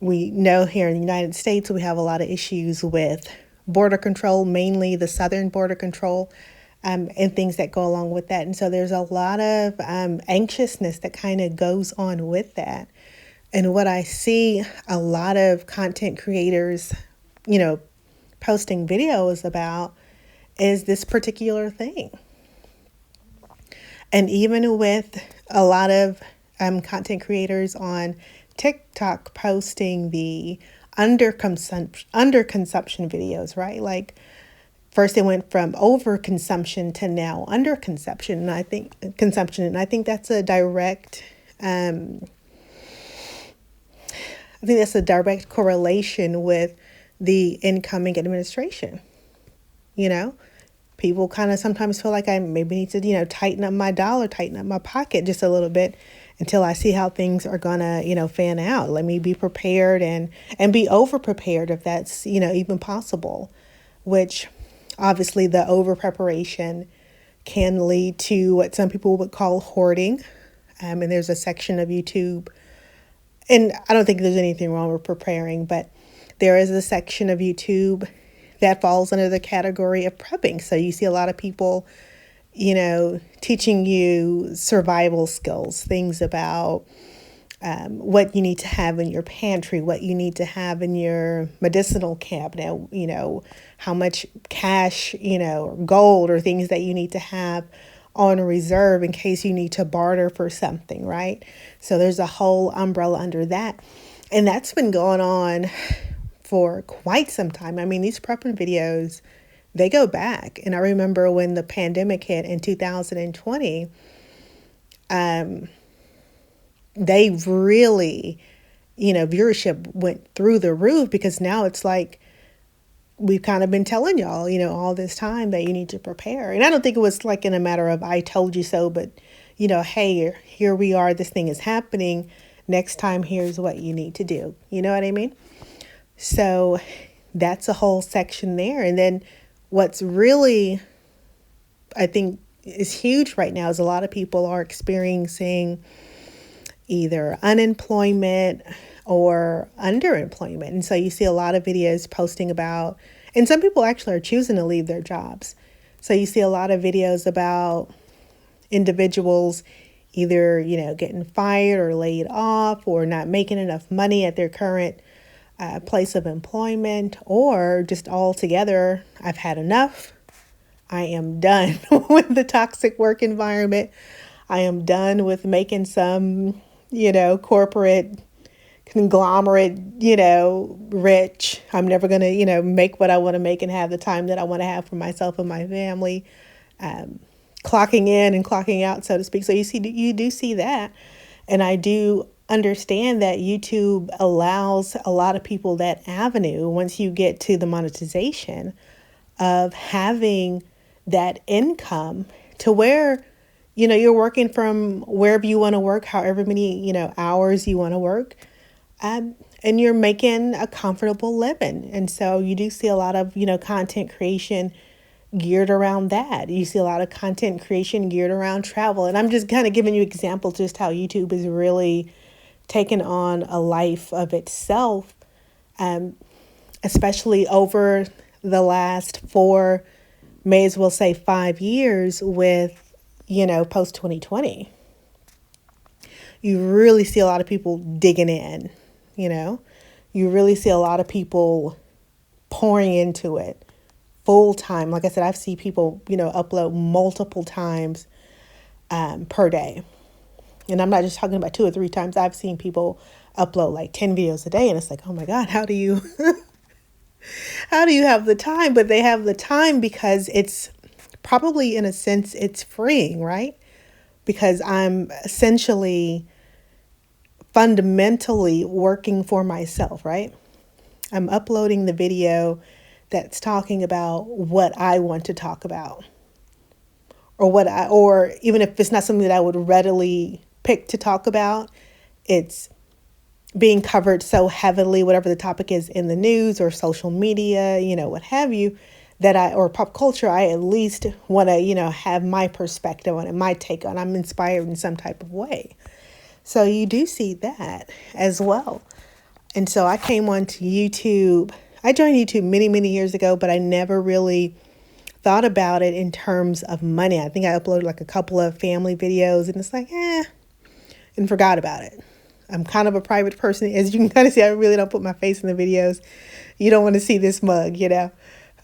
We know here in the United States, we have a lot of issues with border control, mainly the southern border control, and things that go along with that. And so there's a lot of anxiousness that kind of goes on with that. And what I see a lot of content creators, posting videos about is this particular thing. And even with a lot of content creators on TikTok posting the underconsumption videos, right? Like first it went from overconsumption to now underconsumption, and I think consumption, and I think that's a direct correlation with the incoming administration. People kind of sometimes feel like I maybe need to, tighten up my dollar, tighten up my pocket just a little bit until I see how things are gonna, fan out. Let me be prepared and be over prepared if that's, even possible, which obviously the over preparation can lead to what some people would call hoarding. And there's a section of YouTube, and I don't think there's anything wrong with preparing, but there is a section of YouTube that falls under the category of prepping. So you see a lot of people, teaching you survival skills, things about what you need to have in your pantry, what you need to have in your medicinal cabinet, how much cash, or gold or things that you need to have on reserve in case you need to barter for something, right? So there's a whole umbrella under that. And that's been going on for quite some time. I mean, these prepping videos, they go back. And I remember when the pandemic hit in 2020, they really, viewership went through the roof, because now it's like we've kind of been telling y'all, all this time that you need to prepare. And I don't think it was like in a matter of I told you so, but, hey, here we are, this thing is happening. Next time, here's what you need to do. You know what I mean? So that's a whole section there. And then what's really, I think, is huge right now is a lot of people are experiencing either unemployment or underemployment. And so you see a lot of videos posting about, and some people actually are choosing to leave their jobs. So you see a lot of videos about individuals either, getting fired or laid off or not making enough money at their current place of employment, or just altogether, I've had enough. I am done with the toxic work environment. I am done with making some, corporate conglomerate, rich. I'm never going to, make what I want to make and have the time that I want to have for myself and my family, clocking in and clocking out, so to speak. So you do see that. And I do understand that YouTube allows a lot of people that avenue once you get to the monetization of having that income to where, you're working from wherever you want to work, however many, hours you want to work, and you're making a comfortable living. And so you do see a lot of, content creation geared around that. You see a lot of content creation geared around travel. And I'm just kind of giving you examples just how YouTube is really taken on a life of itself, especially over the last 4, may as well say 5 years with, post 2020. You really see a lot of people digging in, you really see a lot of people pouring into it full time. Like I said, I've seen people, upload multiple times per day. And I'm not just talking about 2 or 3 times. I've seen people upload like 10 videos a day, and it's like, oh my God, how do you have the time? But they have the time because it's probably, in a sense, it's freeing, right? Because I'm essentially fundamentally working for myself, right? I'm uploading the video that's talking about what I want to talk about, or even if it's not something that I would readily pick to talk about, it's being covered so heavily, whatever the topic is in the news or social media, what have you, or pop culture, I at least want to, have my perspective on it, my take on it. I'm inspired in some type of way. So you do see that as well. And so I came onto YouTube. I joined YouTube many, many years ago, but I never really thought about it in terms of money. I think I uploaded like a couple of family videos and it's like, and forgot about it. I'm kind of a private person. As you can kind of see, I really don't put my face in the videos. You don't want to see this mug, you know.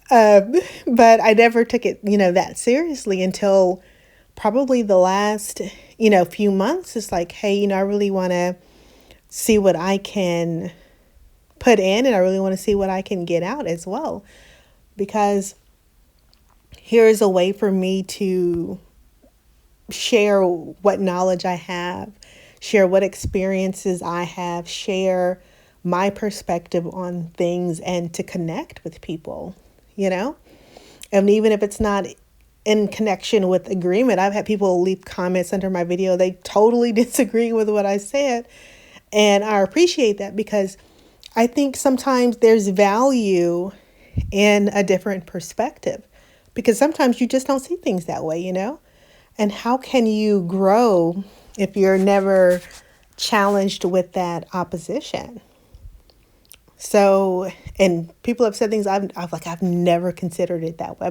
But I never took it, that seriously until probably the last, few months. It's like, hey, I really want to see what I can put in and I really want to see what I can get out as well. Because here is a way for me to share what knowledge I have, share what experiences I have, share my perspective on things and to connect with people, And even if it's not in connection with agreement, I've had people leave comments under my video. They totally disagree with what I said. And I appreciate that because I think sometimes there's value in a different perspective because sometimes you just don't see things that way, And how can you grow if you're never challenged with that opposition? So, and people have said things I've never considered it that way.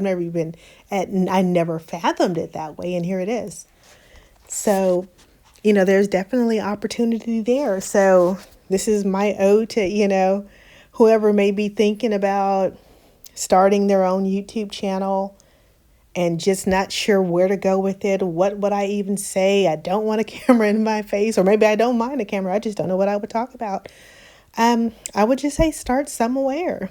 I never fathomed it that way. And here it is. So, there's definitely opportunity there. So this is my ode to, whoever may be thinking about starting their own YouTube channel and just not sure where to go with it. What would I even say? I don't want a camera in my face, or maybe I don't mind a camera. I just don't know what I would talk about. I would just say start somewhere,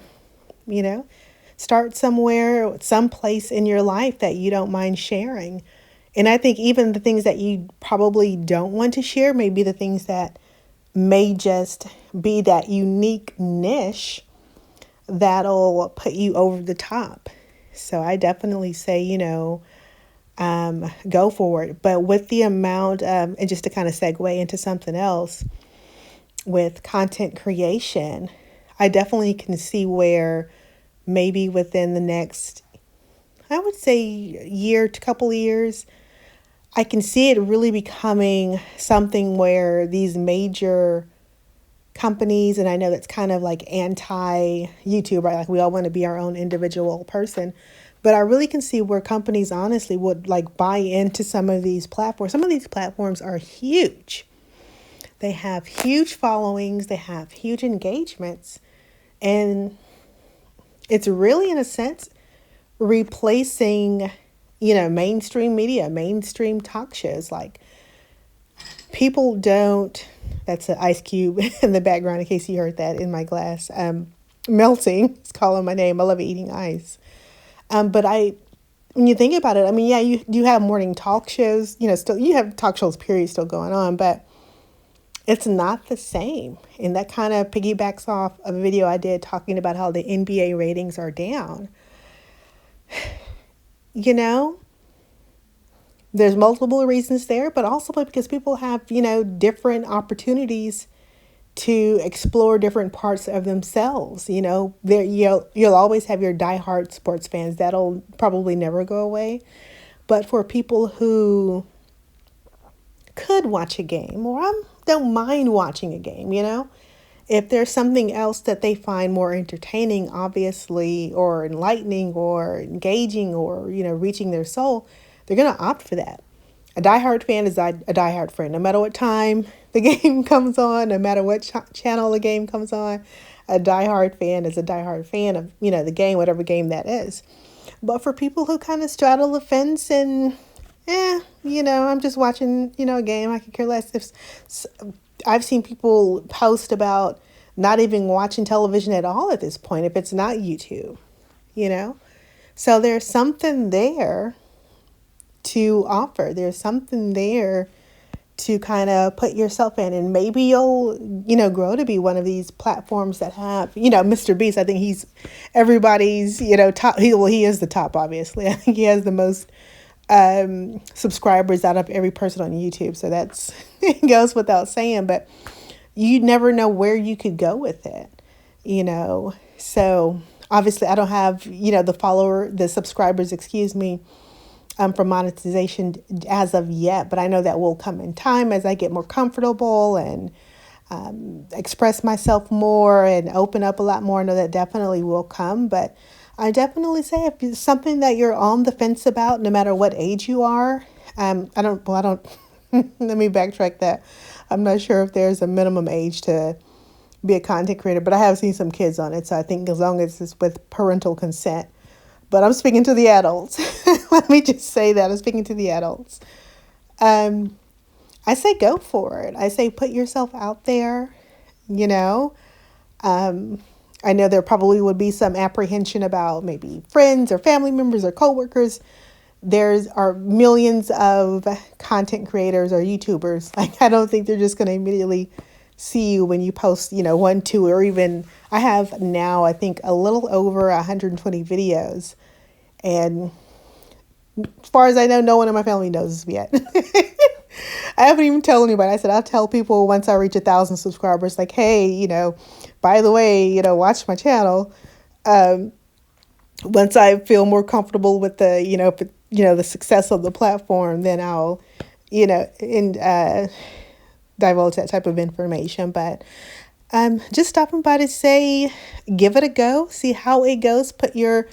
start somewhere, someplace in your life that you don't mind sharing. And I think even the things that you probably don't want to share may be the things that may just be that unique niche that'll put you over the top. So I definitely say, go for it. But with the amount, and just to kind of segue into something else, with content creation, I definitely can see where maybe within the next, I would say couple of years, I can see it really becoming something where these major companies, and I know that's kind of like anti-YouTube, right? Like we all want to be our own individual person. But I really can see where companies honestly would like buy into some of these platforms. Some of these platforms are huge. They have huge followings. They have huge engagements. And it's really, in a sense, replacing, mainstream media, mainstream talk shows. Like people don't, that's an ice cube in the background in case you heard that in my glass, melting. It's calling my name. I love eating ice. But when you think about it, yeah, you have morning talk shows, still you have talk shows, period, still going on, but it's not the same. And that kind of piggybacks off a video I did talking about how the NBA ratings are down. There's multiple reasons there, but also because people have, different opportunities to explore different parts of themselves. You'll always have your diehard sports fans. That'll probably never go away. But for people who could watch a game, or don't mind watching a game, if there's something else that they find more entertaining, obviously, or enlightening, or engaging, or, reaching their soul, they're going to opt for that. A diehard fan is a diehard friend. No matter what time the game comes on, no matter what channel the game comes on, a diehard fan is a diehard fan of, the game, whatever game that is. But for people who kind of straddle the fence and, I'm just watching, a game, I could care less. I've seen people post about not even watching television at all at this point, if it's not YouTube, So there's something there to offer. There's something there to kind of put yourself in, and maybe you'll, grow to be one of these platforms that have, Mr. Beast. I think he's everybody's, top. He is the top, obviously. I think he has the most subscribers out of every person on YouTube. So that's it goes without saying, but you never know where you could go with it, So obviously I don't have, the subscribers, for monetization as of yet, but I know that will come in time as I get more comfortable and express myself more and open up a lot more. I know that definitely will come, but I definitely say if it's something that you're on the fence about, no matter what age you are, I don't, let me backtrack that. I'm not sure if there's a minimum age to be a content creator, but I have seen some kids on it. So I think as long as it's with parental consent, but I'm speaking to the adults. Let me just say that I'm speaking to the adults. Um, I say go for it. I say put yourself out there, you know. Um, I know there probably would be some apprehension about maybe friends or family members or coworkers. There's are millions of content creators or YouTubers. Like I don't think they're just going to immediately see you when you post, one, two, or even I have now I think a little over 120 videos, and as far as I know, no one in my family knows this yet. I haven't even told anybody. I said I'll tell people once I reach 1,000 subscribers. Like, hey, by the way, watch my channel. Um, Once I feel more comfortable with the, the success of the platform, then I'll, divulge that type of information. But just stopping by to say, give it a go, see how it goes. Put your,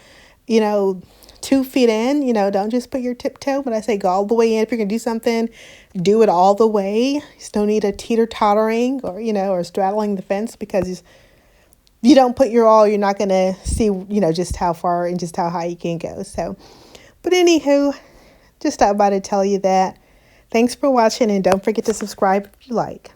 you know, 2 feet in, don't just put your tiptoe, but I say go all the way in. If you're going to do something, do it all the way. Just don't need a teeter-tottering or straddling the fence, because you don't put your all, you're not going to see, just how far and just how high you can go. So, but anywho, just stop by to tell you that. Thanks for watching, and don't forget to subscribe if you like.